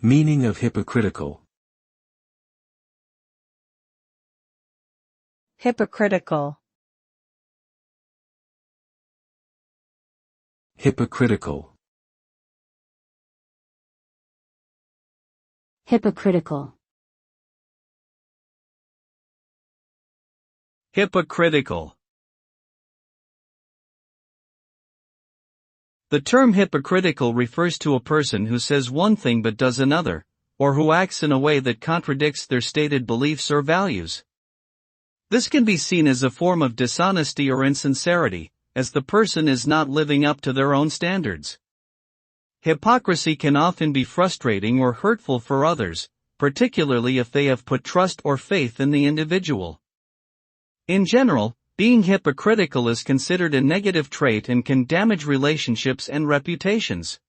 Meaning of hypocritical. Hypocritical. Hypocritical. Hypocritical. Hypocritical. The term hypocritical refers to a person who says one thing but does another, or who acts in a way that contradicts their stated beliefs or values. This can be seen as a form of dishonesty or insincerity, as the person is not living up to their own standards. Hypocrisy can often be frustrating or hurtful for others, particularly if they have put trust or faith in the individual. In general, being hypocritical is considered a negative trait and can damage relationships and reputations.